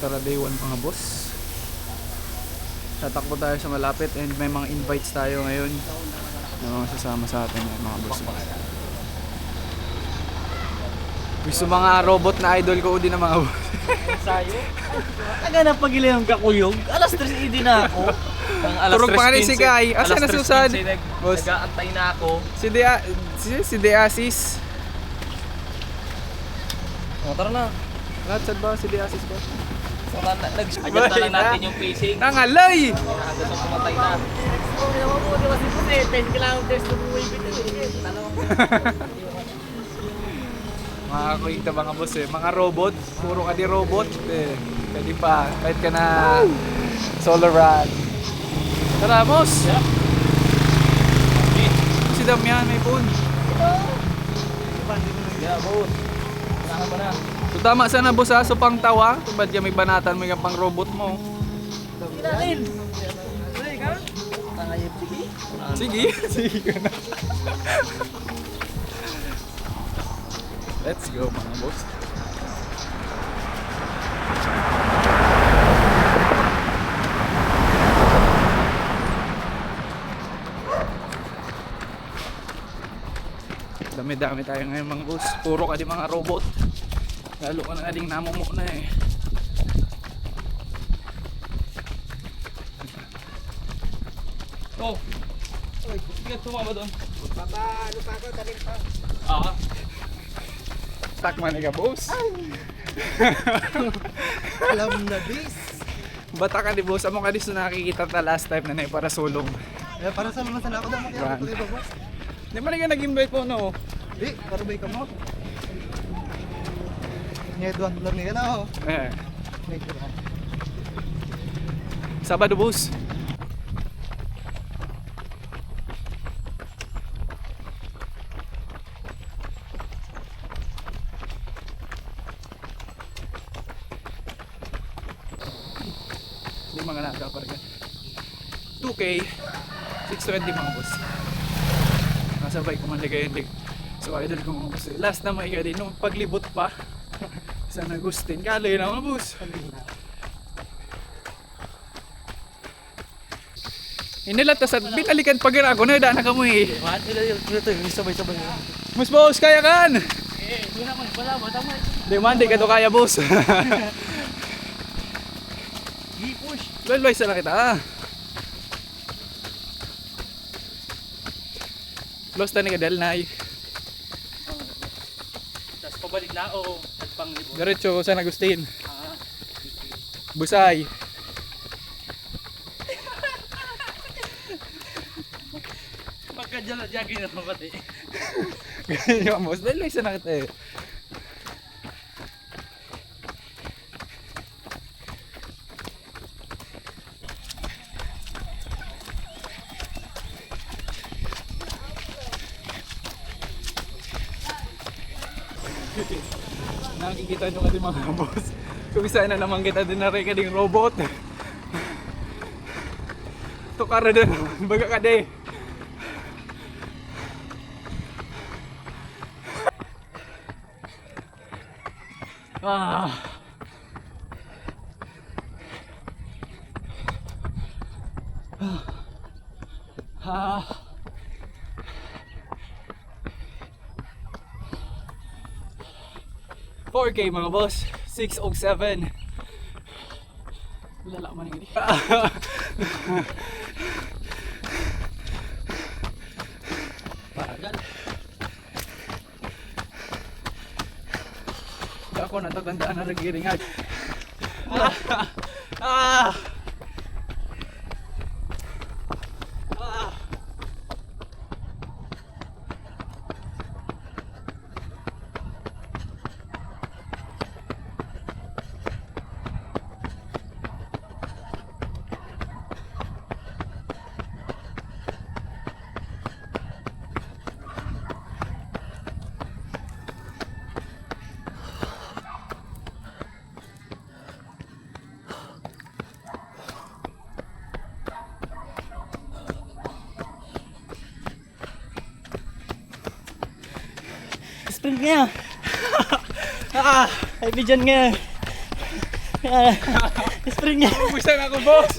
Tara day 1 mga boss. Tatakbo tayo sa malapit and may mga invites tayo ngayon na mga sasama sa atin mga boss. Gusto mga robot na idol ko din na mga boss. Sayo? Aga na pagili ng kakuyog. Alas 3 din na ako. Turog pa nga si Kai. Asa na susad? Boss. Nag-aantay na ako. Si Deasis. O, tara na. Lahat sad ba si Deasis ba? Tara na. Nag-adjust na lang natin yung pacing. Nangalay! Hanggang sa pumatay na. Mga kuwinta mga boss eh. Mga robot. Puro ka di robot eh. Pwede pa. Kahit ka na solar run. Tara, boss! Yeah. Si Damian, may phone. Yeah, boss. Kailangan mo na. So tama sana boss ha, so pang tawa. Ba't may banatan mo yung pang robot mo? Kinain! Sige ka? Tangayip, sige. Sige, sige ka na. Let's go mga boss. Dami-dami tayo ngayon mga boss. Puro ka di mga robot. Lalo ka na nga ding namumuna eh. Oh! Uy, sige, tumama doon. Ano pa ako, talim pa. Ah. Takman ka boss. Alam na bis. Bata ka di boss. Amo ka di so nakikita ta last time na para sulong. Para sa naman sana ako daw makialam ko iba boss. Di man nga nag-invite po no. Di, para ba ikaw mo? Nyeduan dolar niya na oh. Eh. Sabado boss. Hindi mga nagkaparga. 2K 620 mga boss. Nasabay ko man ligay. So idol ko mga boss. Last na may din nung paglibot pa. Sa Agustin, kaloy na mga boss. Inilat ta sa binalikan pag ako na daan na kamo eh. Man, ito yung sabay-sabay. Mas boss kaya kan. Hindi naman, wala mo, tama. Di man di ka to kaya boss. Gi-push. Loy sa kita ah. Lost na ni kadal na ay. Tapos pabalik na o nagpanglibot. Diretso sa Agustin. Ah. Busay. Pagka dyan jogging na pati. Ganyan yung boss. Loy sa kita eh. Nakikita nyo kasi mga boss. Kung isa na naman kita din na rin ka ding robot. Tukara din. Baga ka di. Ah. Ah. 4K mga boss, 607. Lala man yung Paragal. ako natatandaan na nagiringan. Ah! Sprint nga. Ay, bidyan nga. Spring niya. Ubusan ako, boss!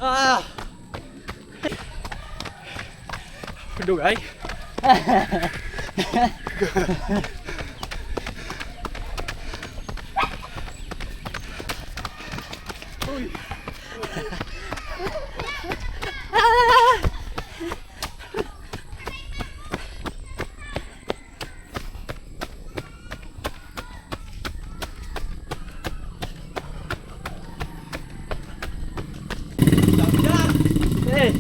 Ah! Dugay. Uy. Eh!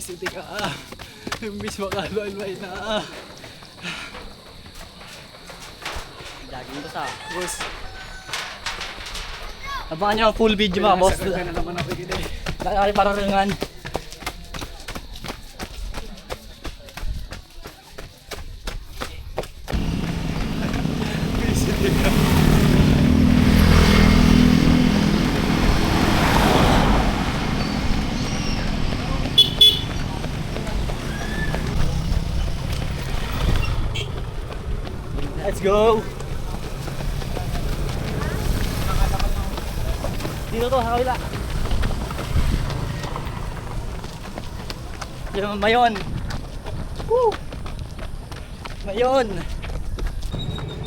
City ka. Imbis makalwalway na. Jogging ko sa. Boss. Abangan nyo ang full video mga boss. Sakal ka na naman ako kita eh. Lalaki pararangan. City ka. Let's go! Dito to, sa kabila. Yung mayon. Woo! Mayon!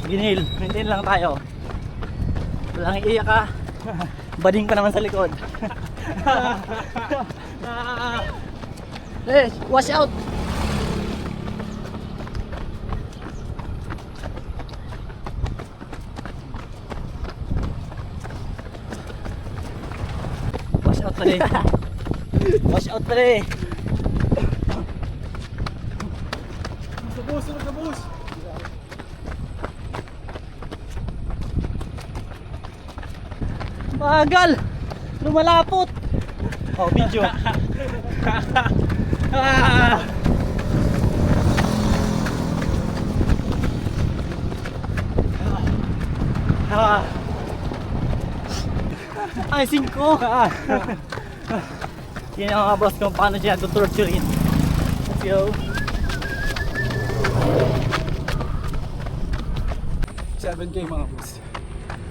Ginil, maintain lang tayo. Walang iiyak ka. Bading pa naman sa likod. Hey, watch out! Watch out pala eh. Watch out pala eh. Sa boss, sa boss. Bagal! Lumalapot! Oh, video. Ay, 5! Yan ang mga boss kung paano siya tutorturin. Let's go! 7K mga boss.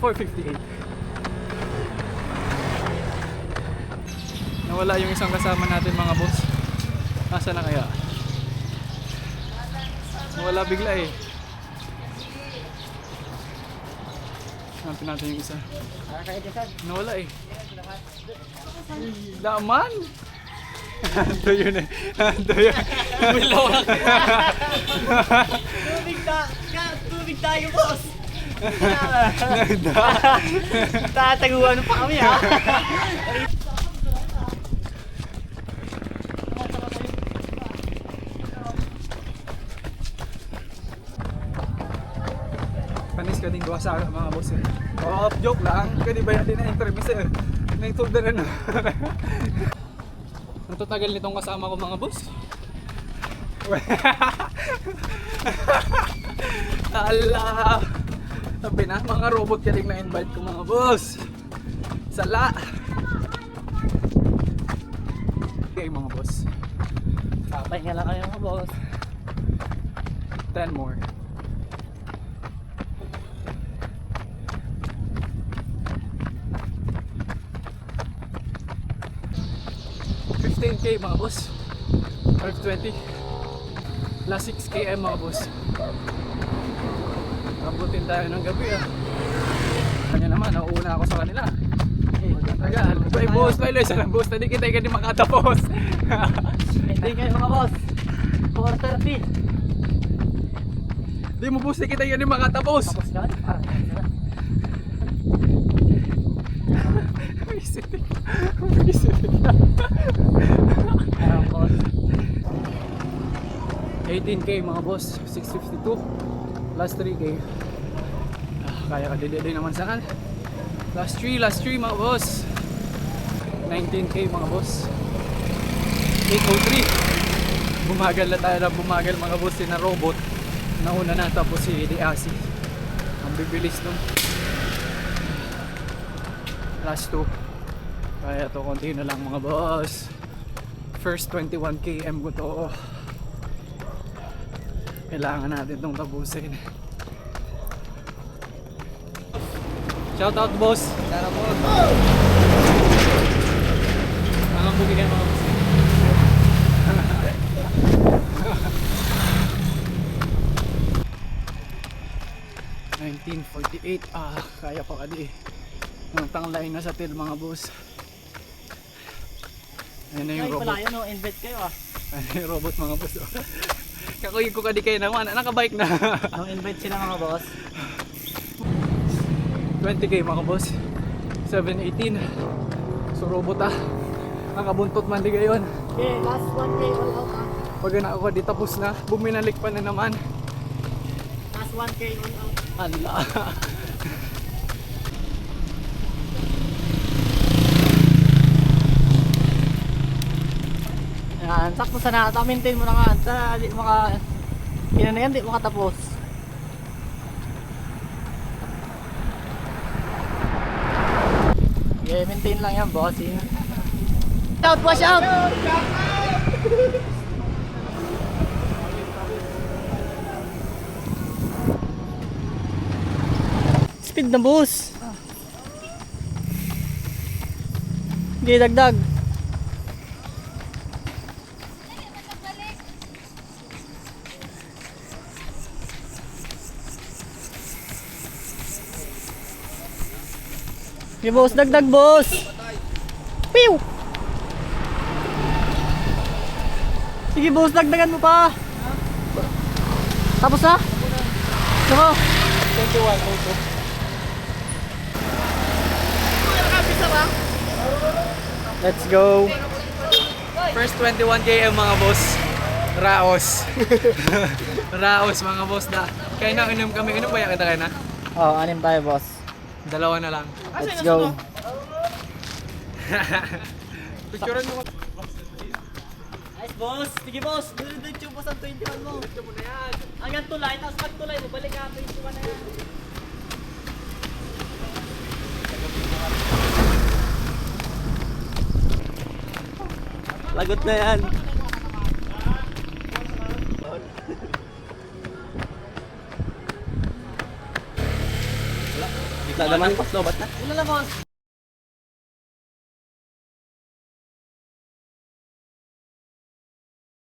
458. Nawala yung isang kasama natin mga boss. Asa na kaya? Nawala bigla eh. Hanapin natin yung isa. Nawala eh. Uy, laman! Ando yun eh. Ando yun. Tubig tayo, boss! Nagda. Tataguan pa kami ha! Panis ka din gawa sa mga boss eh. Oh, joke lang. Kaya di ba natin na-intermiss eh. Naitulda na na. Ang tatagal nitong kasama ko mga boss. Ala! Sabi na, mga robot kaling na-invite ko mga boss. Sala! Okay mga boss. Papahinga lang kayo mga boss. 10 more. $15K mga boss. Or 20. Last 6 km mga boss. Abutin tayo ng gabi ah. Kanya naman, nauuna ako sa kanila. Tagal. Bye boss, bye Lois. Alam boss, tadi kita hindi makatapos. Hindi kayo mga boss. 4:30. Di mo boss, di kita hindi makatapos. Tapos ka? Isip. Isip. Parang boss. 18K mga boss, 652. Last 3K. Kaya ka dili naman sa kan. Last 3 mga boss. 19K mga boss. 803. Bumagal na tayo na bumagal mga boss na robot. Nauna na tapos si Diasi. Ang bibilis nun. Last 2. Kaya to konti na lang mga boss. First 21 km ko to. Kailangan natin itong tapusin. Shout out boss. Sana po. Mga bugigyan mga boss. 1948. Kaya pa kadi. Ang tanglay na sa til mga boss. Ayun na yung Ay, pala robot. yun, no? Invite kayo ah. Ayun na yung robot mga boss. Kakuyin ko kadi kayo naman. Nakabike na. Nung invite sila mga boss. 20k mga boss. 718. So robot nakabuntot man di gayon. Okay, last 1K all out ah. Pag na ako di tapos na, buminalik pa na naman. Last 1K all out. Hala. Yan, sakto sana. Maintain mo na nga. Sana di maka... Yan na yan, di makatapos. Okay, maintain lang yan, bossing. Shout, watch out! Speed na boss. Okay, dagdag. Okay, boss, dagdag boss. Pew! Sige boss, dagdagan mo pa. Tapos na? Saka? 21 Let's go. First 21 km mga boss. Raos. Raos mga boss da. Kaya na inom kami. Inom ba yan kita kayo na? Oh, anim tayo boss. Dalawa na lang. Let's go. Picturean mo. Nice boss. Sige boss. Diretso boss ang 21 mo. Diretso mo na yan. Hanggang tulay. Tapos pag tulay mo, balik ka 21 na yan. Lagot na yan. Wala naman pas lobat na. Wala na boss.